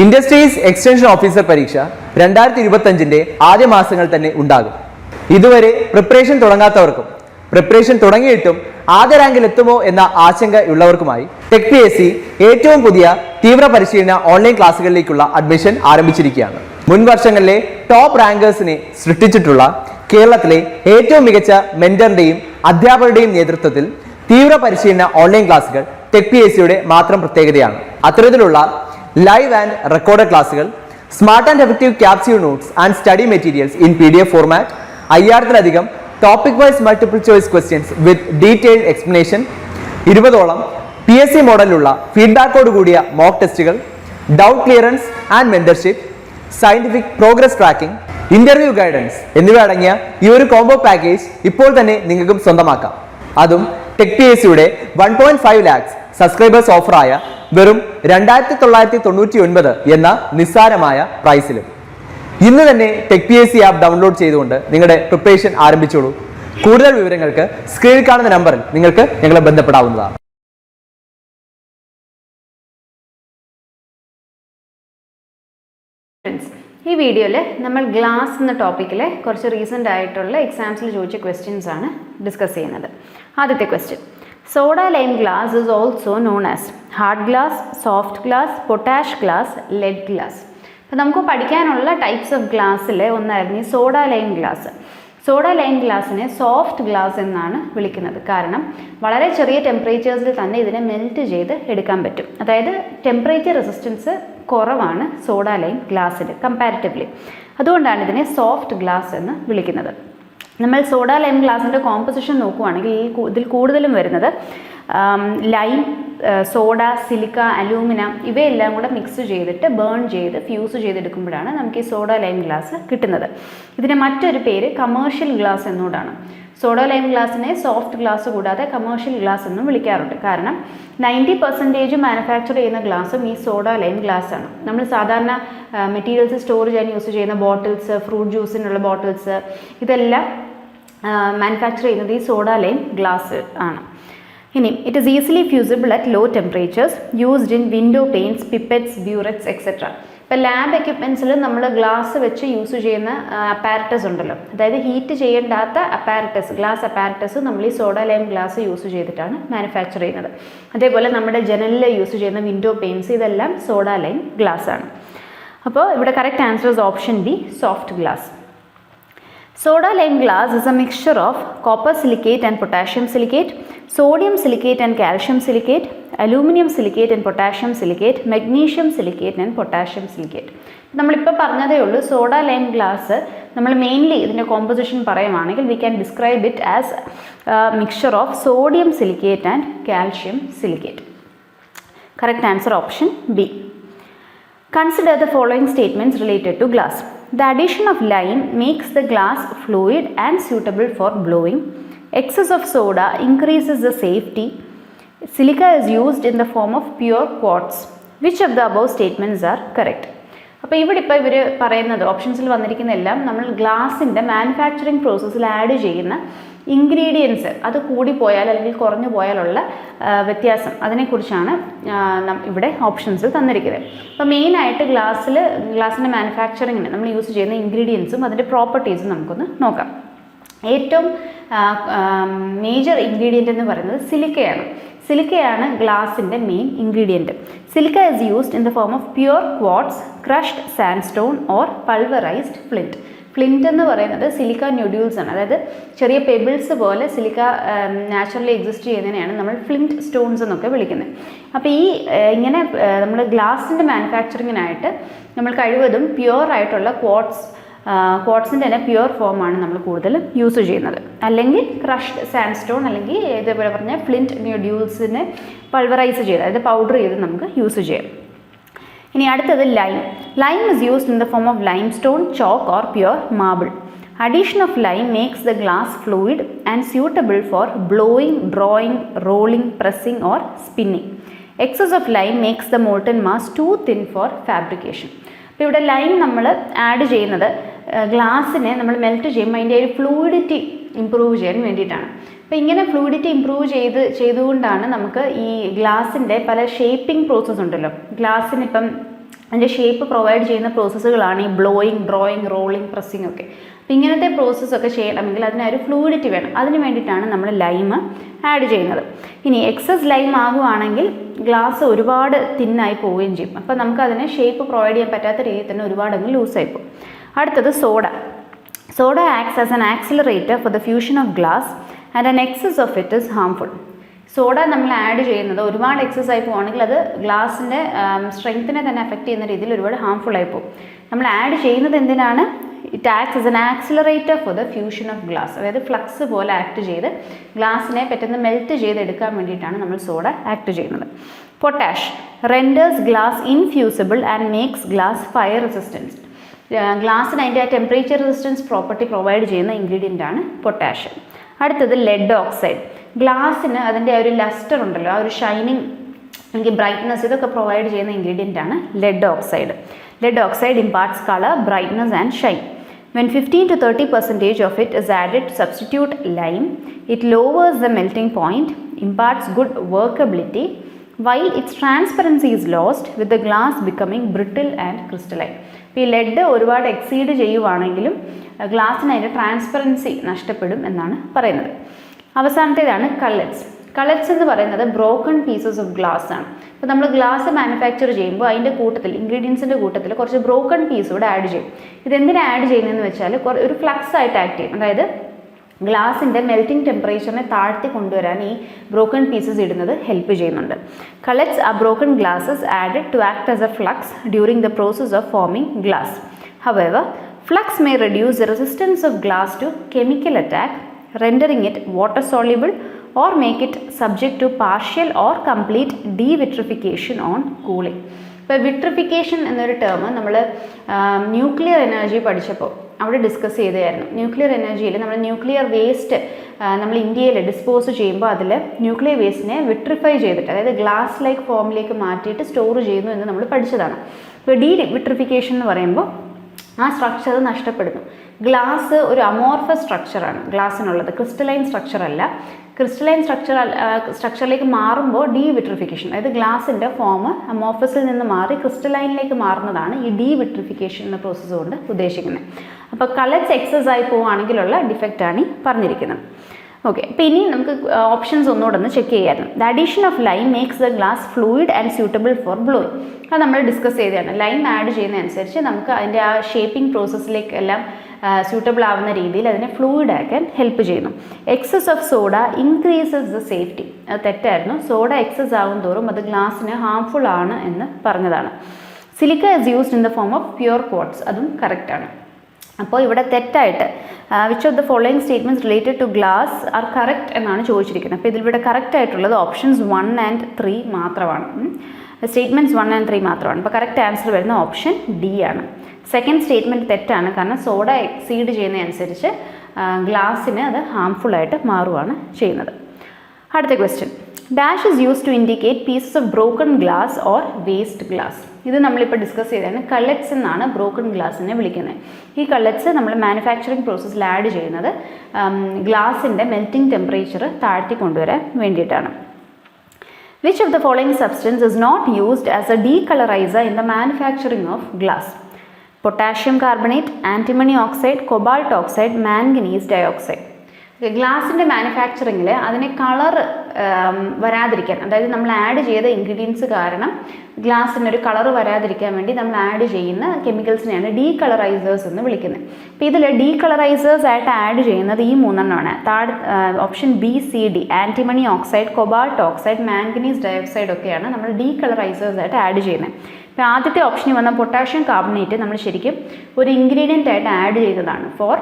Industries extension officer പരീക്ഷ 2025 ആദ്യ മാസങ്ങൾ തന്നെ ഉണ്ടാകും. ഇതുവരെ പ്രിപ്പറേഷൻ തുടങ്ങാത്തവർക്കും പ്രിപ്പറേഷൻ തുടങ്ങിയിട്ടും ആദ്യ റാങ്കിൽ എത്തുമോ എന്ന ആശങ്കയുള്ളവർക്കുമായി ടെക് PSC ഏറ്റവും പുതിയ തീവ്ര പരിശീലന ഓൺലൈൻ ക്ലാസ്സുകളിലേക്കുള്ള അഡ്മിഷൻ ആരംഭിച്ചിരിക്കുകയാണ്. മുൻ വർഷങ്ങളിലെ ടോപ്പ് റാങ്കേഴ്സിനെ സൃഷ്ടിച്ചിട്ടുള്ള കേരളത്തിലെ ഏറ്റവും മികച്ച മെന്ററിന്റെയും അധ്യാപകരുടെയും നേതൃത്വത്തിൽ തീവ്ര പരിശീലന ഓൺലൈൻ ക്ലാസ്സുകൾ ടെക് PSCയുടെ മാത്രം പ്രത്യേകതയാണ്. അത്തരത്തിലുള്ള ലൈവ് ആൻഡ് റെക്കോർഡഡ് ക്ലാസ്സുകൾ, smart and effective capsule notes and study materials in PDF format, 5000-ലധികം topic wise multiple choice questions with detailed explanation, 20ഓളം PSC മോഡലിലുള്ള ഫീഡ്ബാക്കോട് കൂടിയ മോക്ക് ടെസ്റ്റുകൾ, doubt clearance and mentorship, scientific progress tracking, interview guidance എന്നിവ അടങ്ങിയ ഈ ഒരു കോംബോ പാക്കേജ് ഇപ്പോൾ തന്നെ നിങ്ങൾക്കും സ്വന്തമാക്കാം. അതും ടെക് PSCയുടെ 1.5 lakhs സബ്സ്ക്രൈബേഴ്സ് ഓഫറായ വെറും 2999 എന്ന നിസ്സാരമായ പ്രൈസിലും. ഇന്ന് തന്നെ ടെക് PSC ആപ്പ് ഡൗൺലോഡ് ചെയ്തുകൊണ്ട് നിങ്ങളുടെ പ്രിപ്പറേഷൻ ആരംഭിച്ചോളൂ. കൂടുതൽ വിവരങ്ങൾക്ക് സ്ക്രീനിൽ കാണുന്ന നമ്പറിൽ നിങ്ങൾക്ക് ഞങ്ങളെ ബന്ധപ്പെടാവുന്നതാണ്. ഈ വീഡിയോയിൽ നമ്മൾ ഗ്ലാസ് എന്ന ടോപ്പിക്കിലെ കുറച്ച് റീസെൻ്റ് ആയിട്ടുള്ള എക്സാംസിൽ ചോദിച്ച ക്വസ്റ്റ്യൻസ് ആണ് ഡിസ്കസ് ചെയ്യുന്നത്. ആദ്യത്തെ question: soda lime glass is also known as hard glass, soft glass, potash glass, lead glass. അപ്പോൾ നമുക്ക് പഠിക്കാനുള്ള ടൈപ്സ് ഓഫ് ഗ്ലാസ്സിൽ ഒന്നായിരുന്നു ഈ soda lime glass. Soda lime ഗ്ലാസ്സിനെ സോഫ്റ്റ് ഗ്ലാസ് എന്നാണ് വിളിക്കുന്നത്. കാരണം വളരെ ചെറിയ ടെമ്പറേച്ചേഴ്സിൽ തന്നെ ഇതിനെ മെൽറ്റ് ചെയ്ത് എടുക്കാൻ പറ്റും. അതായത് ടെമ്പറേച്ചർ റെസിസ്റ്റൻസ് കുറവാണ് സോഡ ലൈം ഗ്ലാസ്സിന് കമ്പാരിറ്റീവ്ലി. അതുകൊണ്ടാണ് ഇതിനെ സോഫ്റ്റ് ഗ്ലാസ് എന്ന് വിളിക്കുന്നത്. നമ്മൾ സോഡ ലൈം ഗ്ലാസിൻ്റെ കോമ്പോസിഷൻ നോക്കുകയാണെങ്കിൽ ഇതിൽ കൂടുതലും വരുന്നത് ലൈം, സോഡ, സിലിക്ക, അലൂമിനിയം ഇവയെല്ലാം കൂടെ മിക്സ് ചെയ്തിട്ട് ബേൺ ചെയ്ത് ഫ്യൂസ് ചെയ്തെടുക്കുമ്പോഴാണ് നമുക്ക് ഈ സോഡ ലൈം ഗ്ലാസ് കിട്ടുന്നത്. ഇതിന് മറ്റൊരു പേര് കമേഴ്ഷ്യൽ ഗ്ലാസ് എന്നോടാണ്. സോഡ ലൈം ഗ്ലാസിനെ സോഫ്റ്റ് ഗ്ലാസ് കൂടാതെ കമേഴ്ഷ്യൽ ഗ്ലാസ് എന്നും വിളിക്കാറുണ്ട്. കാരണം 90% മാനുഫാക്ചർ ചെയ്യുന്ന ഗ്ലാസും ഈ സോഡ ലൈം ഗ്ലാസ് ആണ്. നമ്മൾ സാധാരണ മെറ്റീരിയൽസ് സ്റ്റോർ ചെയ്യാൻ യൂസ് ചെയ്യുന്ന ബോട്ടിൽസ്, ഫ്രൂട്ട് ജ്യൂസിനുള്ള ബോട്ടിൽസ്, ഇതെല്ലാം മാനുഫാക്ചർ ചെയ്യുന്നത് ഈ സോഡ ലൈം ഗ്ലാസ് ആണ്. ഇനി it is easily fusible at low temperatures, used in window panes, pipettes, burettes etcetera. ഇപ്പോൾ ലാബ് എക്യുപ്മെൻറ്റ്സിൽ നമ്മൾ ഗ്ലാസ് വെച്ച് യൂസ് ചെയ്യുന്ന അപ്പാരറ്റസ് ഉണ്ടല്ലോ, അതായത് ഹീറ്റ് ചെയ്യേണ്ടാത്ത അപ്പാരറ്റസ്, ഗ്ലാസ് അപ്പാരറ്റസ് നമ്മൾ ഈ സോഡ ലൈം ഗ്ലാസ് യൂസ് ചെയ്തിട്ടാണ് മാനുഫാക്ചർ ചെയ്യുന്നത്. അതേപോലെ നമ്മുടെ ജനലിൽ യൂസ് ചെയ്യുന്ന വിൻഡോ പെയിൻറ്റ്സ് ഇതെല്ലാം സോഡ ലൈം ഗ്ലാസ് ആണ്. അപ്പോൾ ഇവിടെ correct answer is option B, soft glass. Soda lime glass is a mixture of copper silicate and potassium silicate, sodium silicate and calcium silicate, aluminum silicate and potassium silicate, magnesium silicate and potassium silicate. നമ്മളിപ്പോൾ പറഞ്ഞതേ ഉള്ളൂ. Soda lime glass നമ്മൾ mainly ഇതിൻ്റെ composition പറയുവാണെങ്കിൽ we can describe it as mixture of sodium silicate and calcium silicate. Correct answer option B. Consider the following statements related to glass. The addition of lime makes the glass fluid and suitable for blowing. Excess of soda increases the safety. Silica is used in the form of pure quartz. Which of the above statements are correct? അപ്പോൾ ഇവിടെ ഇപ്പോൾ ഇവർ പറയുന്നത് ഓപ്ഷൻസിൽ വന്നിരിക്കുന്ന എല്ലാം നമ്മൾ ഗ്ലാസിൻ്റെ manufacturing പ്രോസസ്സിൽ ആഡ് ചെയ്യുന്ന ഇൻഗ്രീഡിയൻസ് അത് കൂടിപ്പോയാൽ അല്ലെങ്കിൽ കുറഞ്ഞു പോയാലുള്ള വ്യത്യാസം അതിനെക്കുറിച്ചാണ് ഇവിടെ ഓപ്ഷൻസ് തന്നിരിക്കുന്നത്. അപ്പോൾ മെയിനായിട്ട് ഗ്ലാസിൻ്റെ മാനുഫാക്ചറിങ്ങിന് നമ്മൾ യൂസ് ചെയ്യുന്ന ഇൻഗ്രീഡിയൻസും അതിൻ്റെ പ്രോപ്പർട്ടീസും നമുക്കൊന്ന് നോക്കാം. ഏറ്റവും മേജർ ഇൻഗ്രീഡിയൻ്റ് എന്ന് പറയുന്നത് സിലിക്കയാണ്. സിലിക്കയാണ് ഗ്ലാസിൻ്റെ main ingredient. Silica is used in the form of pure quartz, crushed sandstone or pulverised flint. Flint എന്ന് പറയുന്നത് സിലിക്ക ന്യൂഡ്യൂൾസ് ആണ്. അതായത് ചെറിയ പെബിൾസ് പോലെ സിലിക്ക നാച്ചുറലി എക്സിസ്റ്റ് ചെയ്യുന്നതിനെയാണ് നമ്മൾ ഫ്ലിൻറ്റ് സ്റ്റോൺസ് എന്നൊക്കെ വിളിക്കുന്നത്. അപ്പോൾ ഈ ഇങ്ങനെ നമ്മൾ ഗ്ലാസിൻ്റെ മാനുഫാക്ചറിങ്ങിനായിട്ട് നമ്മൾ കഴിവതും പ്യുവർ ആയിട്ടുള്ള ക്വാർട്സിൻ്റെ തന്നെ പ്യുവർ ഫോമാണ് നമ്മൾ കൂടുതൽ യൂസ് ചെയ്യുന്നത്. അല്ലെങ്കിൽ ക്രഷ്ഡ് സാൻഡ്സ്റ്റോൺ അല്ലെങ്കിൽ ഇതേപോലെ പറഞ്ഞ ഫ്ലിൻറ്റ് ന്യൂഡ്യൂൾസിനെ പൾവറൈസ് ചെയ്ത് അതായത് പൗഡർ ചെയ്ത് നമുക്ക് യൂസ് ചെയ്യാം. ഇനി അടുത്തത് lime. Lime is used in the form of limestone, chalk or pure marble. Addition of lime makes the glass fluid and suitable for blowing, drawing, rolling, pressing or spinning. Excess of lime makes the molten mass too thin for fabrication. അപ്പോൾ ഇവിടെ lime നമ്മൾ add ചെയ്യുന്നത് ഗ്ലാസ്സിനെ നമ്മൾ melt ചെയ്യുമ്പോൾ അതിൻ്റെ ഒരു fluidity improve ചെയ്യാൻ വേണ്ടിയിട്ടാണ്. അപ്പോൾ ഇങ്ങനെ ഫ്ലൂയിഡിറ്റി ഇമ്പ്രൂവ് ചെയ്തുകൊണ്ടാണ് നമുക്ക് ഈ ഗ്ലാസിൻ്റെ പല ഷേപ്പിംഗ് പ്രോസസ്സ് ഉണ്ടല്ലോ. ഗ്ലാസ്സിനിപ്പം അതിൻ്റെ ഷേപ്പ് പ്രൊവൈഡ് ചെയ്യുന്ന പ്രോസസ്സുകളാണ് ഈ ബ്ലോയിങ്, ഡ്രോയിങ്, റോളിങ്, പ്രസ്സിങ് ഒക്കെ. അപ്പോൾ ഇങ്ങനത്തെ പ്രോസസ്സൊക്കെ ചെയ്യണമെങ്കിൽ അതിനൊരു ഫ്ലൂയിഡിറ്റി വേണം. അതിന് വേണ്ടിയിട്ടാണ് നമ്മൾ ലൈം ആഡ് ചെയ്യുന്നത്. ഇനി എക്സസ് ലൈം ആകുവാണെങ്കിൽ ഗ്ലാസ് ഒരുപാട് തിന്നായി പോവുകയും ചെയ്യും. അപ്പോൾ നമുക്കതിന് ഷേപ്പ് പ്രൊവൈഡ് ചെയ്യാൻ പറ്റാത്ത രീതിയിൽ തന്നെ ഒരുപാടങ്ങ് ലൂസായി പോകും. അടുത്തത് soda. Soda acts as an accelerator for the fusion of glass and an excess of it is harmful. Soda നമ്മൾ ആഡ് ചെയ്യുന്നത് ഒരുപാട് എക്സസ് ആയി പോവുകയാണെങ്കിൽ അത് ഗ്ലാസിൻ്റെ സ്ട്രെങ്ത്തിനെ തന്നെ അഫക്റ്റ് ചെയ്യുന്ന രീതിയിൽ ഒരുപാട് ഹാംഫുൾ ആയി പോകും. നമ്മൾ ആഡ് ചെയ്യുന്നത് എന്തിനാണ്? It acts as an accelerator for the fusion of glass. അതായത് ഫ്ലക്സ് പോലെ ആക്ട് ചെയ്ത് ഗ്ലാസിനെ പെട്ടെന്ന് മെൽറ്റ് ചെയ്തെടുക്കാൻ വേണ്ടിയിട്ടാണ് നമ്മൾ സോഡ ആക്ട് ചെയ്യുന്നത്. Potash renders glass infusible and makes glass fire resistance. ഗ്ലാസിന് അതിൻ്റെ ആ ടെമ്പറേച്ചർ റെസിസ്റ്റൻസ് പ്രോപ്പർട്ടി പ്രൊവൈഡ് ചെയ്യുന്ന ഇൻഗ്രീഡിയൻ്റ് ആണ് പൊട്ടാഷ്. അടുത്തത് ലെഡ് ഓക്സൈഡ്. ഗ്ലാസിന് അതിൻ്റെ ആ ഒരു ലസ്റ്റർ ഉണ്ടല്ലോ, ആ ഒരു ഷൈനിങ്, എനിക്ക് ബ്രൈറ്റ്നസ്, ഇതൊക്കെ പ്രൊവൈഡ് ചെയ്യുന്ന ഇൻഗ്രീഡിയൻ്റ് ആണ് lead oxide. Lead oxide imparts color, brightness and shine. When 15 to 30% of it is added to substitute lime, it lowers the melting point, imparts good workability, while its transparency is lost with the glass becoming brittle and crystalline. ഇപ്പോൾ ഈ lead ഒരുപാട് exceed ചെയ്യുവാണെങ്കിലും ഗ്ലാസിന് അതിൻ്റെ transparency നഷ്ടപ്പെടും എന്നാണ് പറയുന്നത്. അവസാനത്തേതാണ് കള്ളറ്റ്സ്. കള്ളറ്റ്സ് എന്ന് പറയുന്നത് broken pieces of glass ആണ്. അപ്പോൾ നമ്മൾ ഗ്ലാസ് മാനുഫാക്ചർ ചെയ്യുമ്പോൾ അതിൻ്റെ കൂട്ടത്തിൽ, ഇൻഗ്രീഡിയൻസിൻ്റെ കൂട്ടത്തിൽ കുറച്ച് ബ്രോക്കൺ പീസ് കൂടെ ആഡ് ചെയ്യും. ഇതെന്തിനാണ് ആഡ് ചെയ്യുന്നതെന്ന് വെച്ചാൽ ഒരു ഫ്ലക്സ് ആയിട്ട് ആക്ട് ചെയ്യും. അതായത് ഗ്ലാസിൻ്റെ മെൽറ്റിംഗ് ടെമ്പറേച്ചറിനെ താഴ്ത്തി കൊണ്ടുവരാൻ ഈ ബ്രോക്കൺ പീസസ് ഇടുന്നത് ഹെൽപ്പ് ചെയ്യുന്നുണ്ട്. Cullets are broken glasses added to act as a flux during the process of forming glass. However, flux may reduce the resistance of glass to chemical attack, rendering it water soluble or make it subject to partial or complete devitrification on cooling. ഇപ്പോൾ vitrification എന്നൊരു term നമ്മൾ nuclear energy പഠിച്ചപ്പോൾ അവിടെ discuss ചെയ്തായിരുന്നു. Nuclear എനർജിയിൽ നമ്മൾ nuclear waste നമ്മൾ ഇന്ത്യയിൽ ഡിസ്പോസ് ചെയ്യുമ്പോൾ അതിൽ ന്യൂക്ലിയർ വേസ്റ്റിനെ വിട്രിഫൈ ചെയ്തിട്ട്, അതായത് ഗ്ലാസ് ലൈക്ക് ഫോമിലേക്ക് മാറ്റിയിട്ട് സ്റ്റോർ ചെയ്യുന്നു എന്ന് നമ്മൾ പഠിച്ചതാണ്. ഇപ്പോൾ വിട്രിഫിക്കേഷൻ എന്ന് പറയുമ്പോൾ ആ സ്ട്രക്ചർ നഷ്ടപ്പെടുന്നു. ഗ്ലാസ് ഒരു അമോർഫസ് സ്ട്രക്ചറാണ് ഗ്ലാസ്സിനുള്ളത്, ക്രിസ്റ്റലൈൻ സ്ട്രക്ചർ അല്ല. ക്രിസ്റ്റലൈൻ സ്ട്രക്ചറിലേക്ക് മാറുമ്പോൾ വിട്രിഫിക്കേഷൻ, അതായത് ഗ്ലാസിൻ്റെ ഫോം അമോർഫസിൽ നിന്ന് മാറി ക്രിസ്റ്റലൈനിലേക്ക് മാറുന്നതാണ് ഈ വിട്രിഫിക്കേഷൻ എന്ന പ്രോസസ്സ് കൊണ്ട് ഉദ്ദേശിക്കുന്നത്. അപ്പോൾ കളേഴ്സ് എക്സസ് ആയി പോവുകയാണെങ്കിലുള്ള ഡിഫക്റ്റാണ് ഈ പറഞ്ഞിരിക്കുന്നത്. ഓക്കെ, അപ്പോൾ ഇനി നമുക്ക് ഓപ്ഷൻസ് ഒന്നുകൂടെ ഒന്ന് ചെക്ക് ചെയ്യാമായിരുന്നു. The addition of lime makes the glass fluid and suitable for blowing. അത് നമ്മൾ ഡിസ്കസ് ചെയ്തതാണ്. ലൈം ആഡ് ചെയ്യുന്നതനുസരിച്ച് നമുക്ക് അതിൻ്റെ ആ ഷേപ്പിംഗ് പ്രോസസ്സിലേക്കെല്ലാം സ്യൂട്ടബിൾ ആവുന്ന രീതിയിൽ അതിനെ ഫ്ലൂയിഡ് ആക്കാൻ ഹെൽപ്പ് ചെയ്യുന്നു. Excess of soda increases the safety. അത് തെറ്റായിരുന്നു. സോഡ എക്സസ് ആകും തോറും അത് ഗ്ലാസ്സിന് ഹാംഫുൾ ആണ് എന്ന് പറഞ്ഞതാണ്. Silica is used in the form of pure quartz. അതും കറക്റ്റാണ്. അപ്പോൾ ഇവിടെ തെറ്റായിട്ട് which of the following statements related to glass are correct എന്നാണ് ചോദിച്ചിരിക്കുന്നത്. അപ്പോൾ ഇതിലൂടെ കറക്റ്റ് ആയിട്ടുള്ളത് ഓപ്ഷൻസ് 1 and 3 മാത്രമാണ്. സ്റ്റേറ്റ്മെൻറ്റ്സ് 1 and 3 മാത്രമാണ്. അപ്പോൾ കറക്റ്റ് ആൻസർ വരുന്ന ഓപ്ഷൻ ഡി ആണ്. സെക്കൻഡ് സ്റ്റേറ്റ്മെൻറ്റ് തെറ്റാണ്. കാരണം സോഡ എക്സീഡ് ചെയ്യുന്നതനുസരിച്ച് ഗ്ലാസ്സിന് അത് ഹാംഫുൾ ആയിട്ട് മാറുകയാണ് ചെയ്യുന്നത്. അടുത്ത question. Dash is use to indicate pieces of broken glass or waste glass. ഇത് നമ്മളിപ്പോൾ ഡിസ്കസ് ചെയ്തതാണ്. കള്ളറ്റ്സ് എന്നാണ് ബ്രോക്കൺ ഗ്ലാസ്സിനെ വിളിക്കുന്നത്. ഈ കള്ളറ്റ്സ് നമ്മൾ മാനുഫാക്ചറിങ് പ്രോസസ്സിൽ ആഡ് ചെയ്യുന്നത് ഗ്ലാസിൻ്റെ മെൽറ്റിംഗ് ടെമ്പറേച്ചർ താഴ്ത്തി കൊണ്ടുവരാൻ വേണ്ടിയിട്ടാണ്. Which of the following substance is not used as a decolorizer in the manufacturing of glass? Potassium carbonate, antimony oxide, cobalt oxide, manganese dioxide. ഗ്ലാസിൻ്റെ മാനുഫാക്ചറിങ്ങിൽ അതിനെ കളർ വരാതിരിക്കാൻ, അതായത് നമ്മൾ ആഡ് ചെയ്ത ഇൻഗ്രീഡിയൻസ് കാരണം ഗ്ലാസിനൊരു കളർ വരാതിരിക്കാൻ വേണ്ടി നമ്മൾ ആഡ് ചെയ്യുന്ന കെമിക്കൽസിനെയാണ് ഡീകളറൈസേഴ്സ് എന്ന് വിളിക്കുന്നത്. അപ്പോൾ ഇതിൽ ഡീകളറൈസേഴ്സ് ആയിട്ട് ആഡ് ചെയ്യുന്നത് ഈ 3 എണ്ണമാണ്. Option B, C, D. Antimony oxide, cobalt oxide, manganese dioxide ഒക്കെയാണ് നമ്മൾ ഡീകളറൈസേഴ്സ് ആയിട്ട് ആഡ് ചെയ്യുന്നത്. ഇപ്പോൾ ആദ്യത്തെ ഓപ്ഷനിൽ വന്ന പൊട്ടാഷ്യം കാർബണേറ്റ് നമ്മൾ ശരിക്കും ഒരു ഇൻഗ്രീഡിയൻ്റ് ആയിട്ട് ആഡ് ചെയ്തതാണ് for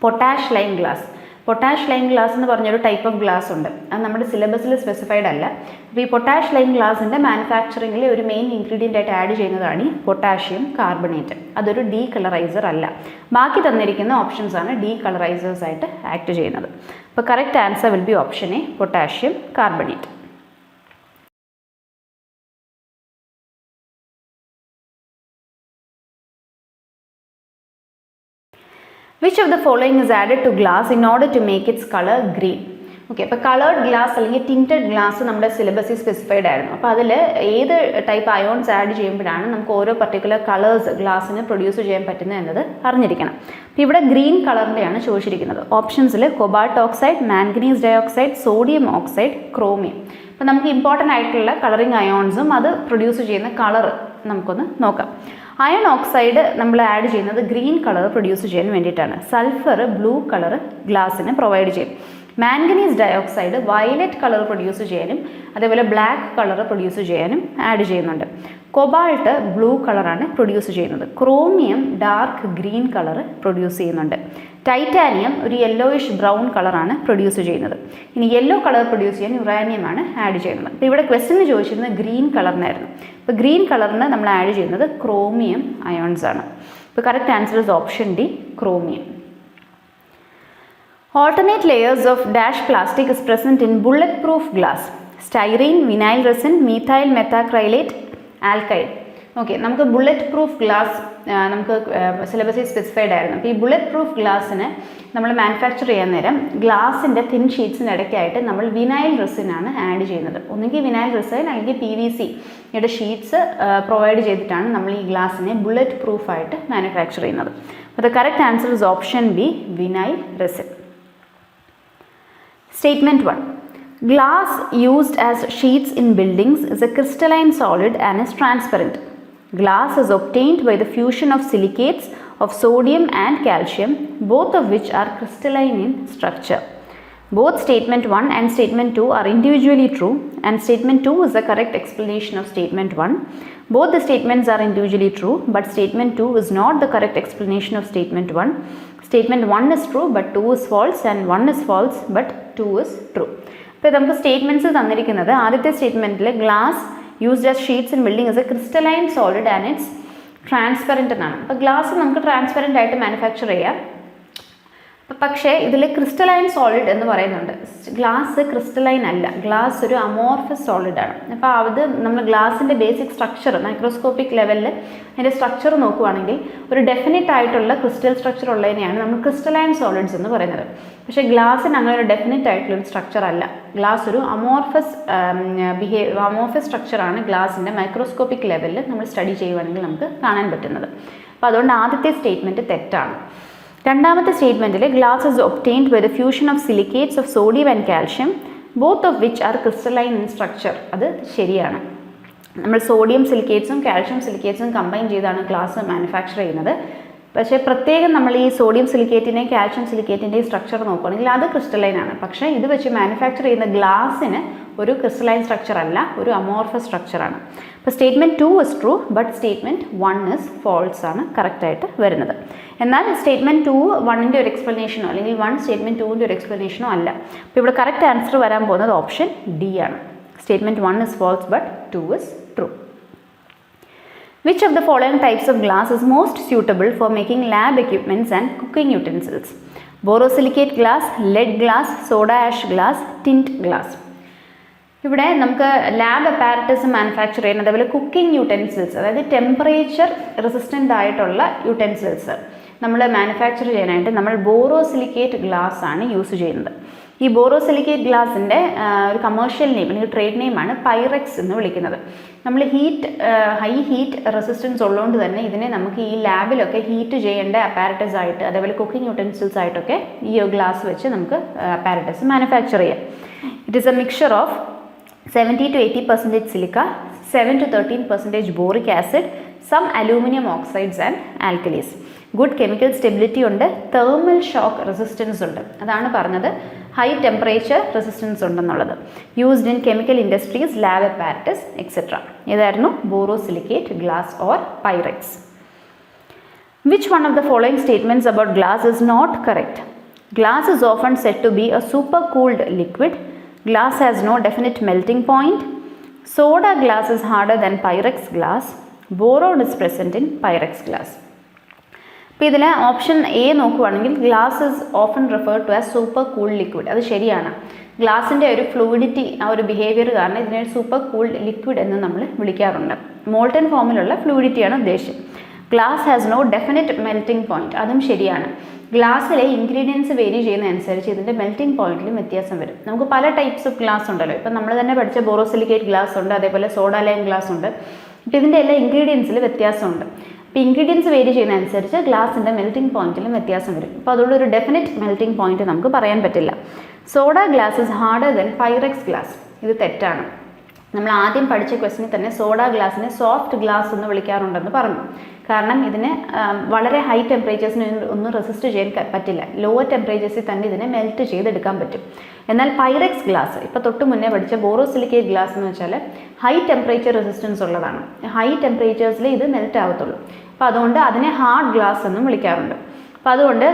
potash lime glass. Potash lime glass എന്ന് പറഞ്ഞൊരു ടൈപ്പ് ഓഫ് ഗ്ലാസ് ഉണ്ട്. അത് നമ്മുടെ സിലബസിൽ സ്പെസിഫൈഡ് അല്ല. അപ്പോൾ ഈ പൊട്ടാഷ് ലൈം ഗ്ലാസിൻ്റെ മാനുഫാക്ചറിങ്ങിൽ ഒരു മെയിൻ ഇൻഗ്രീഡിയൻ്റ് ആയിട്ട് ആഡ് ചെയ്യുന്നതാണ് ഈ പൊട്ടാഷ്യം കാർബണേറ്റ്. അതൊരു ഡീകളറൈസർ അല്ല. ബാക്കി തന്നിരിക്കുന്ന ഓപ്ഷൻസ് ആണ് ഡീകളറൈസേഴ്സ് ആയിട്ട് ആക്ട് ചെയ്യുന്നത്. അപ്പോൾ correct answer will be option A, potassium carbonate. Which of the following is added to glass in order to make its color green? Okay, അപ്പോൾ കളേർഡ് ഗ്ലാസ് അല്ലെങ്കിൽ ടിൻറ്റഡ് ഗ്ലാസ് നമ്മുടെ സിലബസിൽ സ്പെസിഫൈഡ് ആയിരുന്നു. അപ്പോൾ അതിൽ ഏത് ടൈപ്പ് അയോൺസ് ആഡ് ചെയ്യുമ്പോഴാണ് നമുക്ക് ഓരോ പർട്ടിക്കുലർ കളേഴ്സ് ഗ്ലാസ്സിന് പ്രൊഡ്യൂസ് ചെയ്യാൻ പറ്റുന്നത് എന്നത് അറിഞ്ഞിരിക്കണം. അപ്പോൾ ഇവിടെ ഗ്രീൻ കളറിൻ്റെയാണ് ചോദിച്ചിരിക്കുന്നത്. ഓപ്ഷൻസിൽ cobalt oxide, manganese dioxide, sodium oxide, chromium. അപ്പോൾ നമുക്ക് ഇമ്പോർട്ടൻ്റ് ആയിട്ടുള്ള കളറിങ് അയോൺസും അത് പ്രൊഡ്യൂസ് ചെയ്യുന്ന കളർ നമുക്കൊന്ന് നോക്കാം. അയൺ ഓക്സൈഡ് നമ്മൾ ആഡ് ചെയ്യുന്നത് ഗ്രീൻ കളർ പ്രൊഡ്യൂസ് ചെയ്യാൻ വേണ്ടിയിട്ടാണ്. സൾഫർ ബ്ലൂ കളർ ഗ്ലാസ്സിന് പ്രൊവൈഡ് ചെയ്യും. Manganese dioxide violet colour produce ചെയ്യാനും അതേപോലെ ബ്ലാക്ക് കളർ പ്രൊഡ്യൂസ് ചെയ്യാനും ആഡ് ചെയ്യുന്നുണ്ട്. കൊബാൾട്ട് ബ്ലൂ കളറാണ് പ്രൊഡ്യൂസ് ചെയ്യുന്നത്. Chromium dark green colour produce ചെയ്യുന്നുണ്ട്. ടൈറ്റാനിയം ഒരു യെല്ലോയിഷ് ബ്രൗൺ കളറാണ് പ്രൊഡ്യൂസ് ചെയ്യുന്നത്. ഇനി യെല്ലോ കളർ പ്രൊഡ്യൂസ് ചെയ്യാൻ യുറാനിയമാണ് ആഡ് ചെയ്യുന്നത്. അപ്പോൾ ഇവിടെ ക്വസ്റ്റ്യന് ചോദിച്ചിരുന്നത് ഗ്രീൻ കളറിനായിരുന്നു. അപ്പോൾ ഗ്രീൻ കളറിന് നമ്മൾ ആഡ് ചെയ്യുന്നത് ക്രോമിയം അയോൺസ് ആണ്. അപ്പോൾ correct answer is option D, chromium. Alternate layers of dash plastic is present in bulletproof glass. Styrene, vinyl resin, methyl methacrylate, alkyl. Okay, നമുക്ക് ബുള്ളറ്റ് പ്രൂഫ് ഗ്ലാസ് നമുക്ക് സിലബസിൽ specified ആയിരുന്നു. അപ്പോൾ ഈ ബുള്ളറ്റ് പ്രൂഫ് ഗ്ലാസ്സിന് നമ്മൾ manufacture ചെയ്യാൻ നേരം ഗ്ലാസിൻ്റെ തിൻ ഷീറ്റ്സിനിടയ്ക്കായിട്ട് നമ്മൾ വിനൈൽ റെസിനാണ് ആഡ് ചെയ്യുന്നത്. ഒന്നുകിൽ വിനൈൽ റെസിൻ അല്ലെങ്കിൽ PVC-യുടെ ഷീറ്റ്സ് പ്രൊവൈഡ് ചെയ്തിട്ടാണ് നമ്മൾ ഈ ഗ്ലാസ്സിനെ ബുള്ളറ്റ് പ്രൂഫായിട്ട് മാനുഫാക്ചർ ചെയ്യുന്നത്. അപ്പോൾ the correct answer is option B, vinyl resin. Statement 1. Glass used as sheets in buildings is a crystalline solid and is transparent. Glass is obtained by the fusion of silicates of sodium and calcium, both of which are crystalline in structure. Both statement 1 and statement 2 are individually true, and statement 2 is the correct explanation of statement 1. Both the statements are individually true, but statement 2 is not the correct explanation of statement 1. Statement 1 is true, but 2 is false, and 1 is false, but 2 is true. ഇപ്പോൾ നമുക്ക് statements തന്നിരിക്കുന്നത് ആദ്യത്തെ സ്റ്റേറ്റ്മെൻറ്റിൽ glass used as sheets in building is a crystalline solid and it's transparent എന്നാണ്. അപ്പോൾ glass നമുക്ക് transparent ആയിട്ട് manufacture ചെയ്യാം. പക്ഷേ ഇതിൽ ക്രിസ്റ്റലൈൻ സോളിഡ് എന്ന് പറയുന്നുണ്ട്. ഗ്ലാസ് ക്രിസ്റ്റലൈൻ അല്ല, ഗ്ലാസ് ഒരു അമോർഫസ് സോളിഡാണ്. അപ്പോൾ അത് നമ്മൾ ഗ്ലാസിൻ്റെ ബേസിക് സ്ട്രക്ചർ മൈക്രോസ്കോപ്പിക് ലെവലിൽ അതിൻ്റെ സ്ട്രക്ചർ നോക്കുകയാണെങ്കിൽ ഒരു ഡെഫിനിറ്റ് ആയിട്ടുള്ള ക്രിസ്റ്റൽ സ്ട്രക്ചർ ഉള്ളതിനെയാണ് നമ്മൾ ക്രിസ്റ്റലൈൻ സോളിഡ്സ് എന്ന് പറയുന്നത്. പക്ഷേ ഗ്ലാസിന് അങ്ങനെ ഒരു ഡെഫിനിറ്റ് ആയിട്ടുള്ളൊരു സ്ട്രക്ചർ അല്ല. ഗ്ലാസ് ഒരു അമോർഫസ് സ്ട്രക്ചറാണ് ഗ്ലാസിൻ്റെ മൈക്രോസ്കോപ്പിക് ലെവലിൽ നമ്മൾ സ്റ്റഡി ചെയ്യുവാണെങ്കിൽ നമുക്ക് കാണാൻ പറ്റുന്നത്. അപ്പോൾ അതുകൊണ്ട് ആദ്യത്തെ സ്റ്റേറ്റ്മെൻറ്റ് തെറ്റാണ്. രണ്ടാമത്തെ സ്റ്റേറ്റ്മെൻറ്റിൽ glass is obtained by the fusion of silicates of sodium and calcium, both of which are crystalline in structure. അത് ശരിയാണ്. നമ്മൾ സോഡിയം സിലിക്കേറ്റ്സും കാൽഷ്യം സിലിക്കേറ്റ്സും കമ്പൈൻ ചെയ്താണ് ഗ്ലാസ് മാനുഫാക്ചർ ചെയ്യുന്നത്. പക്ഷേ പ്രത്യേകം നമ്മൾ ഈ സോഡിയം സിലിക്കേറ്റിൻ്റെയും കാൽഷ്യം സിലിക്കേറ്റിൻ്റെയും സ്ട്രക്ചർ നോക്കുകയാണെങ്കിൽ അത് ക്രിസ്റ്റലൈൻ ആണ്. പക്ഷേ ഇത് വെച്ച് മാനുഫാക്ചർ ചെയ്യുന്ന ഗ്ലാസ്സിന് ഒരു ക്രിസ്റ്റലൈൻ സ്ട്രക്ചർ അല്ല, ഒരു അമോർഫസ് സ്ട്രക്ചറാണ്. അപ്പോൾ statement 2 is true, but statement 1 is false ആണ് കറക്റ്റായിട്ട് വരുന്നത്. എന്നാൽ സ്റ്റേറ്റ്മെൻറ്റ് 2 1ൻ്റെ ഒരു എക്സ്പ്ലനേഷനോ അല്ലെങ്കിൽ 1 സ്റ്റേറ്റ്മെൻറ്റ് 2ൻ്റെ ഒരു എക്സ്പ്ലനേഷനോ അല്ല. അപ്പോൾ ഇവിടെ കറക്റ്റ് ആൻസർ വരാൻ പോകുന്നത് ഓപ്ഷൻ ഡി ആണ്. Statement 1 is false, but 2 is true. Which of the following types of glass is most suitable for making lab equipments and cooking utensils? Borosilicate glass, lead glass, soda ash glass, tint glass. ഇവിടെ നമുക്ക് lab apparatus manufacture ചെയ്യുന്ന അതേപോലെ cooking utensils, അതായത് temperature resistant ആയിട്ടുള്ള utensils നമ്മൾ manufacture ചെയ്യാനായിട്ട് നമ്മൾ borosilicate glass ആണ് യൂസ് ചെയ്യുന്നത്. ഈ ബോറോസിലിക്കേറ്റ് ഗ്ലാസിൻ്റെ ഒരു കമേഴ്ഷ്യൽ നെയിം അല്ലെങ്കിൽ ട്രേഡ് നെയിമാണ് പൈറക്സ് എന്ന് വിളിക്കുന്നത്. നമ്മൾ ഹൈ ഹീറ്റ് റെസിസ്റ്റൻസ് ഉള്ളതുകൊണ്ട് തന്നെ ഇതിനെ നമുക്ക് ഈ ലാബിലൊക്കെ ഹീറ്റ് ചെയ്യേണ്ട അപ്പാരറ്റസ് ആയിട്ട് അതേപോലെ കുക്കിംഗ് യൂട്ടൻസിൽസ് ആയിട്ടൊക്കെ ഈ ഗ്ലാസ് വെച്ച് നമുക്ക് അപ്പാരറ്റസ് മാനുഫാക്ചർ ചെയ്യാം. It is A mixture of 70 to 80% silica, 7 to 13% boric acid, some aluminum oxides and alkalis. Good chemical stability ഉണ്ട്, thermal shock resistance ഉണ്ട്. അതാണ് പറഞ്ഞത് ഹൈ ടെമ്പറേച്ചർ റെസിസ്റ്റൻസ് ഉണ്ടെന്നുള്ളത്. Used in chemical industries, lab apparatus etcetera. ഇതായിരുന്നു borosilicate glass or pyrex. Which one of the following statements about glass is not correct? Glass is often said to be a supercooled liquid. Glass has no definite melting point. Soda glass is harder than Pyrex glass. Boron is present in Pyrex glass. അപ്പോൾ ഇതിൽ option A നോക്കുകയാണെങ്കിൽ glass is often referred to as super cooled liquid. അത് ശരിയാണ്. ഗ്ലാസിൻ്റെ ഒരു fluidity, ആ ഒരു behaviour കാരണം ഇതിനെ സൂപ്പർ കൂൾഡ് ലിക്വിഡ് എന്ന് നമ്മൾ വിളിക്കാറുണ്ട്. മോൾട്ടൻ ഫോമിലുള്ള ഫ്ലൂയിഡിറ്റിയാണ് ഉദ്ദേശം. Glass has no definite melting point. അതും ശരിയാണ്. ഗ്ലാസ്സിലെ ഇൻഗ്രീഡിയൻസ് വേരി ചെയ്യുന്നതനുസരിച്ച് ഇതിൻ്റെ മെൽറ്റിംഗ് പോയിന്റിലും വ്യത്യാസം വരും. നമുക്ക് പല ടൈപ്സ് ഓഫ് ഗ്ലാസ് ഉണ്ടല്ലോ. ഇപ്പം നമ്മൾ തന്നെ പഠിച്ച ബോറോസിലിക്കേറ്റ് ഗ്ലാസ് ഉണ്ട്, അതേപോലെ സോഡ ലൈം ഗ്ലാസ് ഉണ്ട്. അപ്പോൾ ഇതിൻ്റെ എല്ലാ ഇൻഗ്രീഡിയൻസിൽ വ്യത്യാസമുണ്ട്. അപ്പോൾ ഇൻഗ്രീഡിയൻസ് വേരി ചെയ്യുന്നതനുസരിച്ച് ഗ്ലാസിൻ്റെ മെൽറ്റിംഗ് പോയിന്റിലും വ്യത്യാസം വരും. അപ്പോൾ അതുകൊണ്ട് ഒരു ഡെഫിനറ്റ് മെൽറ്റിംഗ് പോയിന്റ് നമുക്ക് പറയാൻ പറ്റില്ല. Soda glass is harder then Pyrex glass. ഇത് തെറ്റാണ്. നമ്മൾ ആദ്യം പഠിച്ച ക്വസ്റ്റിനിൽ തന്നെ സോഡ ഗ്ലാസിനെ സോഫ്റ്റ് ഗ്ലാസ് എന്ന് വിളിക്കാറുണ്ടെന്ന് പറഞ്ഞു. കാരണം ഇതിന് വളരെ ഹൈ ടെമ്പറേച്ചേഴ്സിന് ഒന്നും റെസിസ്റ്റ് ചെയ്യാൻ പറ്റില്ല. ലോവർ ടെമ്പറേച്ചേഴ്സിൽ തന്നെ ഇതിനെ മെൽറ്റ് ചെയ്തെടുക്കാൻ പറ്റും. എന്നാൽ പൈറക്സ് ഗ്ലാസ്, ഇപ്പോൾ തൊട്ട് മുന്നേ പഠിച്ച ബോറോസിലിക്കേറ്റ് ഗ്ലാസ് എന്ന് വെച്ചാൽ ഹൈ ടെമ്പറേച്ചർ റെസിസ്റ്റൻസ് ഉള്ളതാണ്. ഹൈ ടെമ്പറേച്ചേഴ്സിൽ ഇത് മെൽറ്റ് ആവത്തുള്ളൂ. അപ്പോൾ അതുകൊണ്ട് അതിനെ ഹാർഡ് ഗ്ലാസ് എന്നും വിളിക്കാറുണ്ട്. അപ്പോൾ അതുകൊണ്ട്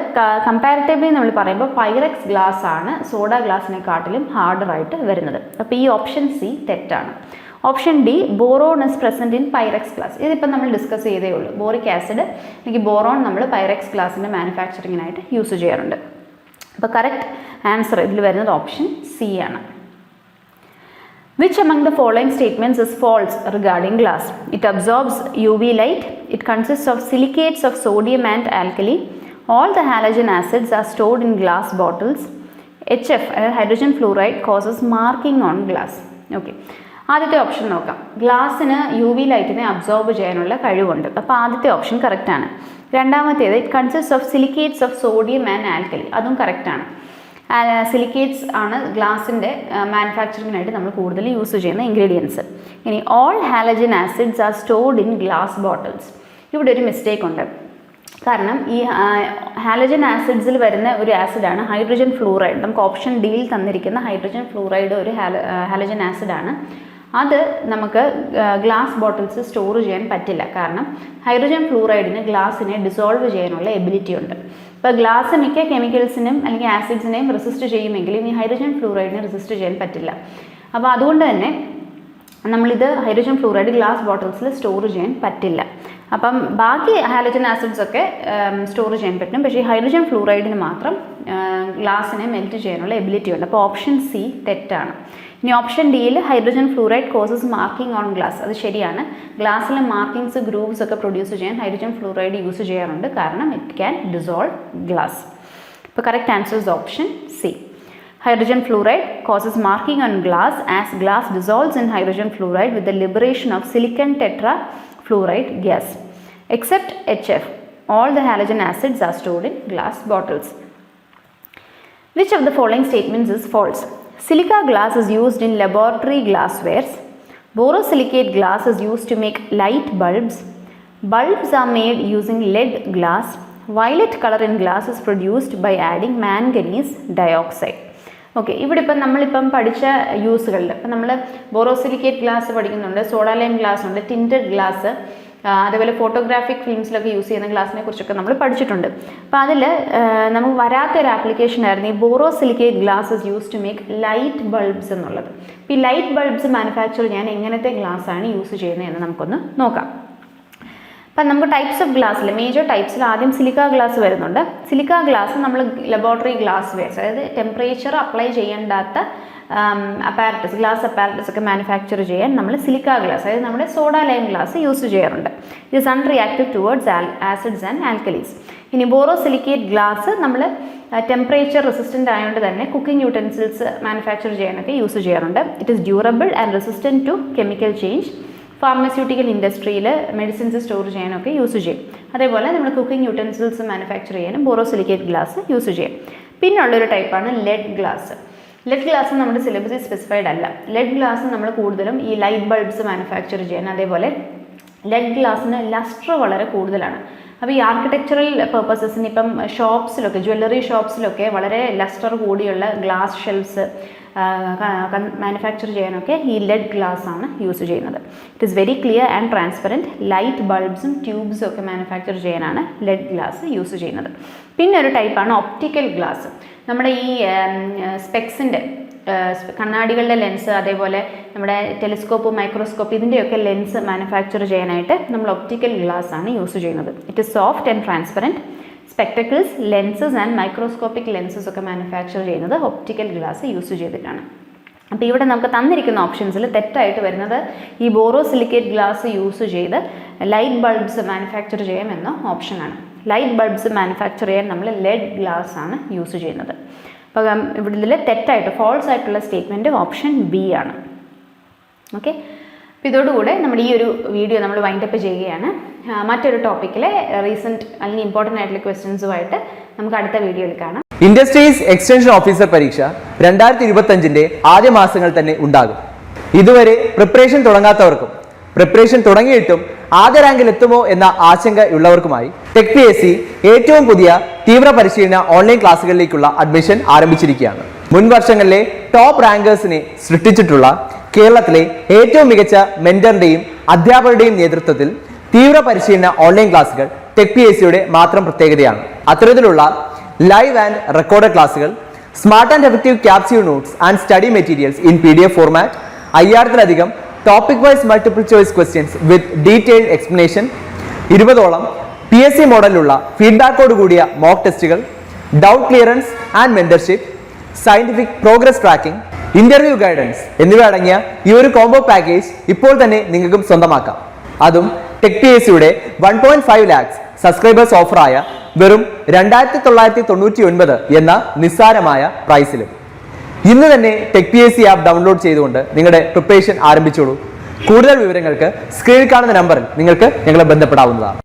കമ്പാരിറ്റീവ്ലി നമ്മൾ പറയുമ്പോൾ പൈറക്സ് ഗ്ലാസ് ആണ് സോഡ ഗ്ലാസിനെക്കാട്ടിലും ഹാർഡറായിട്ട് വരുന്നത്. അപ്പോൾ ഈ ഓപ്ഷൻ സി തെറ്റാണ്. Option D, boron is present in Pyrex glass. ഇതിപ്പോൾ നമ്മൾ ഡിസ്കസ് ചെയ്തേ ഉള്ളൂ. ബോറിക് ആസിഡ് അല്ലെങ്കിൽ ബോറോൺ നമ്മൾ പൈറക്സ് ഗ്ലാസിൻ്റെ മാനുഫാക്ചറിങ്ങിനായിട്ട് യൂസ് ചെയ്യാറുണ്ട്. അപ്പോൾ കറക്റ്റ് ആൻസർ ഇതിൽ വരുന്നത് ഓപ്ഷൻ സി ആണ്. Which among the following statements is false regarding glass? It absorbs UV light. It consists of silicates of sodium and alkali. All the halogen acids are stored in glass bottles. HF, hydrogen fluoride, causes marking on glass. Okay. ആദ്യത്തെ option നോക്കാം. ഗ്ലാസ്സിന് U V ലൈറ്റിനെ absorb ചെയ്യാനുള്ള കഴിവുണ്ട്. അപ്പോൾ ആദ്യത്തെ option കറക്റ്റാണ്. രണ്ടാമത്തേത് it consist of silicates of sodium and alkali. അതും കറക്റ്റാണ്. സിലിക്കേറ്റ്സ് ആണ് ഗ്ലാസിൻ്റെ മാനുഫാക്ചറിങ്ങിനായിട്ട് നമ്മൾ കൂടുതൽ യൂസ് ചെയ്യുന്ന ഇൻഗ്രീഡിയൻസ്. ഇനി all halogen acids R stored in glass bottles. ഇവിടെ ഒരു മിസ്റ്റേക്ക് ഉണ്ട്. കാരണം ഈ ഹാലജൻ ആസിഡ്സിൽ വരുന്ന ഒരു ആസിഡാണ് ഹൈഡ്രജൻ ഫ്ലൂറൈഡ്. നമുക്ക് ഓപ്ഷൻ ഡിയിൽ തന്നിരിക്കുന്ന ഹൈഡ്രജൻ ഫ്ലൂറൈഡ് ഒരു ഹാലജൻ ആസിഡാണ്. അത് നമുക്ക് ഗ്ലാസ് ബോട്ടിൽസ് സ്റ്റോർ ചെയ്യാൻ പറ്റില്ല. കാരണം ഹൈഡ്രജൻ ഫ്ലൂറൈഡിന് ഗ്ലാസിനെ ഡിസോൾവ് ചെയ്യാനുള്ള എബിലിറ്റി ഉണ്ട്. ഇപ്പോൾ ഗ്ലാസ് മിക്ക കെമിക്കൽസിനും അല്ലെങ്കിൽ ആസിഡ്സിനെയും റെസിസ്റ്റ് ചെയ്യുമെങ്കിലും ഈ ഹൈഡ്രജൻ ഫ്ലൂറൈഡിനെ റെസിസ്റ്റ് ചെയ്യാൻ പറ്റില്ല. അപ്പോൾ അതുകൊണ്ട് തന്നെ നമ്മളിത് ഹൈഡ്രജൻ ഫ്ലൂറൈഡ് ഗ്ലാസ് ബോട്ടിൽസിൽ സ്റ്റോർ ചെയ്യാൻ പറ്റില്ല. അപ്പം ബാക്കി ഹാലജൻ ആസിഡ്സ് ഒക്കെ സ്റ്റോർ ചെയ്യാൻ പറ്റും. പക്ഷേ ഈ ഹൈഡ്രജൻ ഫ്ലൂറൈഡിന് മാത്രം ഗ്ലാസിനെ മെൽറ്റ് ചെയ്യാനുള്ള എബിലിറ്റി ഉണ്ട്. അപ്പോൾ ഓപ്ഷൻ സി തെറ്റാണ്. ഇനി ഓപ്ഷൻ ഡിയിൽ hydrogen fluoride causes marking on glass. അത് ശരിയാണ്. ഗ്ലാസ്സിലെ മാർക്കിങ്സ് ഗ്രൂവ്സ് ഒക്കെ പ്രൊഡ്യൂസ് ചെയ്യാൻ ഹൈഡ്രജൻ ഫ്ലൂറൈഡ് യൂസ് ചെയ്യാറുണ്ട്. കാരണം ഇറ്റ് ക്യാൻ ഡിസോൾവ് ഗ്ലാസ്. ഇപ്പോൾ correct answer is option C. Hydrogen fluoride causes marking on glass as glass dissolves in hydrogen fluoride with the liberation of silicon tetrafluoride gas. Except HF, all the halogen acids are stored in glass bottles. Which of the following statements is false? Silica glass is used in laboratory glasswares. Borosilicate glass is used to make light bulbs. Bulbs are made using lead glass. Violet color in glass is produced by adding manganese dioxide. Okay, ഇവിടെ ഇപ്പം നമ്മളിപ്പം പഠിച്ച യൂസുകളിൽ ഇപ്പം നമ്മൾ borosilicate glass പഠിക്കുന്നുണ്ട്, soda lime glass ഉണ്ട്, tinted glass, അതേപോലെ photographic ഫിലിംസിലൊക്കെ use ചെയ്യുന്ന ഗ്ലാസിനെ കുറിച്ചൊക്കെ നമ്മൾ പഠിച്ചിട്ടുണ്ട്. അപ്പോൾ അതിൽ നമുക്ക് വരാത്തൊരു ആപ്ലിക്കേഷൻ ആയിരുന്നു ഈ borosilicate glass is use to make light bulbs എന്നുള്ളത്. അപ്പോൾ ഈ ലൈറ്റ് ബൾബ്സ് മാനുഫാക്ചർ ചെയ്യാൻ എങ്ങനത്തെ ഗ്ലാസ്സാണ് യൂസ് ചെയ്യുന്നത് എന്ന് നമുക്കൊന്ന് നോക്കാം. അപ്പം നമുക്ക് ടൈപ്സ് ഓഫ് ഗ്ലാസ്സിൽ മേജർ ടൈപ്സിൽ ആദ്യം സിലിക്ക ഗ്ലാസ് വരുന്നുണ്ട്. സിലിക്ക ഗ്ലാസ് നമ്മൾ ലബോറട്ടറി ഗ്ലാസ് വെയർസ്, അതായത് ടെമ്പറേച്ചർ അപ്ലൈ ചെയ്യേണ്ടാത്ത അപ്പാരറ്റസ്, ഗ്ലാസ് അപ്പാരറ്റസ് ഒക്കെ മാനുഫാക്ചർ ചെയ്യാൻ നമ്മൾ സിലിക്ക ഗ്ലാസ്, അതായത് നമ്മുടെ സോഡ ലൈം ഗ്ലാസ് യൂസ് ചെയ്യാറുണ്ട്. It is unreactive towards acids and alkalies. ഇനി ബോറോസിലിക്കേറ്റ് ഗ്ലാസ് നമ്മൾ ടെമ്പറേച്ചർ റെസിസ്റ്റൻ്റ് ആയതുകൊണ്ട് തന്നെ കുക്കിംഗ് യൂട്ടൻസിൽസ് മാനുഫാക്ചർ ചെയ്യാനൊക്കെ യൂസ് ചെയ്യാറുണ്ട്. It is durable and resistant to chemical change. Pharmaceutical ഇൻഡസ്ട്രിയിൽ മെഡിസിൻസ് സ്റ്റോർ ചെയ്യാനൊക്കെ യൂസ് ചെയ്യും. അതേപോലെ നമ്മൾ കുക്കിംഗ് യൂട്ടൻസിൽസ് മാനുഫാക്ചർ ചെയ്യാനും ബോറോസിലിക്കേറ്റ് ഗ്ലാസ് യൂസ് ചെയ്യും. പിന്നുള്ളൊരു ടൈപ്പാണ് ലെഡ് ഗ്ലാസ്. ലെഡ് ഗ്ലാസ് നമ്മുടെ സിലബസിൽ സ്പെസിഫൈഡ് അല്ല. ലെഡ് ഗ്ലാസ് നമ്മൾ കൂടുതലും ഈ ലൈറ്റ് ബൾബ്സ് മാനുഫാക്ചർ ചെയ്യാൻ, അതേപോലെ ലെഡ് ഗ്ലാസ്സിന് ലസ്റ്റർ വളരെ കൂടുതലാണ്. അപ്പോൾ ഈ ആർക്കിടെക്ചറൽ പർപ്പസസിന് ഇപ്പം ഷോപ്സിലൊക്കെ, ജ്വല്ലറി ഷോപ്സിലൊക്കെ വളരെ ലസ്റ്റർ കൂടിയുള്ള ഗ്ലാസ് ഷെൽഫ്സ് മാനുഫാക്ചർ ചെയ്യാനൊക്കെ ഈ ലെഡ് ഗ്ലാസ് ആണ് യൂസ് ചെയ്യുന്നത്. It is very clear and transparent. Light ബൾബ്സും ട്യൂബ്സും ഒക്കെ മാനുഫാക്ചർ ചെയ്യാനാണ് ലെഡ് ഗ്ലാസ് യൂസ് ചെയ്യുന്നത്. പിന്നെ ഒരു ടൈപ്പാണ് ഒപ്റ്റിക്കൽ ഗ്ലാസ്. നമ്മുടെ ഈ സ്പെക്സിൻ്റെ കണ്ണാടികളുടെ ലെൻസ്, അതേപോലെ നമ്മുടെ ടെലിസ്കോപ്പ്, മൈക്രോസ്കോപ്പ്, ഇതിൻ്റെയൊക്കെ ലെൻസ് മാനുഫാക്ചർ ചെയ്യാനായിട്ട് നമ്മൾ ഒപ്റ്റിക്കൽ ഗ്ലാസ് ആണ് യൂസ് ചെയ്യുന്നത്. It is soft and transparent. Spectacles, lenses and microscopic lenses ഒക്കെ മാനുഫാക്ചർ ചെയ്യുന്നത് ഒപ്റ്റിക്കൽ ഗ്ലാസ് യൂസ് ചെയ്തിട്ടാണ്. അപ്പോൾ ഇവിടെ നമുക്ക് തന്നിരിക്കുന്ന ഓപ്ഷൻസിൽ തെറ്റായിട്ട് വരുന്നത് ഈ ബോറോസിലിക്കേറ്റ് ഗ്ലാസ് യൂസ് ചെയ്ത് ലൈറ്റ് ബൾബ്സ് മാനുഫാക്ചർ ചെയ്യാമെന്ന ഓപ്ഷനാണ്. ലൈറ്റ് ബൾബ്സ് മാനുഫാക്ചർ ചെയ്യാൻ നമ്മൾ ലെഡ് ഗ്ലാസ് ആണ് യൂസ് ചെയ്യുന്നത്. അപ്പോൾ ഇവിടെ ഇതിൽ തെറ്റായിട്ട് ഫോൾസ് ആയിട്ടുള്ള സ്റ്റേറ്റ്മെൻറ്റ് ഓപ്ഷൻ ബി ആണ്. ഓക്കെ, അപ്പോൾ ഇതോടുകൂടെ നമ്മുടെ ഈ ഒരു വീഡിയോ നമ്മൾ വൈൻഡപ്പ് ചെയ്യുകയാണ്. മറ്റൊരു ടോപ്പിക്കിലെ റീസെൻറ്റ് അല്ലെങ്കിൽ ഇമ്പോർട്ടൻ്റ് ആയിട്ടുള്ള ക്വസ്റ്റ്യൻസുമായിട്ട് നമുക്ക് അടുത്ത വീഡിയോയിൽ കാണാം. ഇൻഡസ്ട്രീസ് എക്സ്റ്റൻഷൻ ഓഫീസർ പരീക്ഷ 2025 ആദ്യ മാസങ്ങൾ തന്നെ ഉണ്ടാകും. ഇതുവരെ പ്രിപ്പറേഷൻ തുടങ്ങാത്തവർക്കും പ്രിപ്പറേഷൻ തുടങ്ങിയിട്ടും ആദ്യ റാങ്കിൽ എത്തുമോ എന്ന ആശങ്കയുള്ളവർക്കുമായി ടെക് PSC ഏറ്റവും പുതിയ തീവ്ര പരിശീലന ഓൺലൈൻ ക്ലാസ്സുകളിലേക്കുള്ള അഡ്മിഷൻ ആരംഭിച്ചിരിക്കുകയാണ്. മുൻ വർഷങ്ങളിലെ ടോപ്പ് റാങ്കേഴ്സിനെ സൃഷ്ടിച്ചിട്ടുള്ള കേരളത്തിലെ ഏറ്റവും മികച്ച മെന്ററിന്റെയും അധ്യാപകരുടെയും നേതൃത്വത്തിൽ തീവ്ര പരിശീലന ഓൺലൈൻ ക്ലാസ്സുകൾ ടെക് PSCയുടെ മാത്രം പ്രത്യേകതയാണ്. അത്തരത്തിലുള്ള ലൈവ് ആൻഡ് റെക്കോർഡ് ക്ലാസ്സുകൾ, smart and effective capsule notes and study materials in PDF format, 5000-ലധികം topic wise multiple choice questions with detailed explanation, 20ഓളം PSC മോഡലിലുള്ള ഫീഡ്ബാക്കോട് കൂടിയ മോക്ക് ടെസ്റ്റുകൾ, doubt clearance and mentorship, scientific progress tracking, interview guidance എന്നിവ അടങ്ങിയ ഈ ഒരു കോംബോ പാക്കേജ് ഇപ്പോൾ തന്നെ നിങ്ങൾക്കും സ്വന്തമാക്കാം. അതും ടെക് PSCയുടെ 1.5 lakhs സബ്സ്ക്രൈബേഴ്സ് ഓഫറായ വെറും 2999 എന്ന നിസ്സാരമായ പ്രൈസിലും. ഇന്ന് തന്നെ ടെക് PSC ആപ്പ് ഡൗൺലോഡ് ചെയ്തുകൊണ്ട് നിങ്ങളുടെ പ്രിപ്പറേഷൻ ആരംഭിച്ചോളൂ. കൂടുതൽ വിവരങ്ങൾക്ക് സ്ക്രീനിൽ കാണുന്ന നമ്പറിൽ നിങ്ങൾക്ക് ഞങ്ങളെ ബന്ധപ്പെടാവുന്നതാണ്.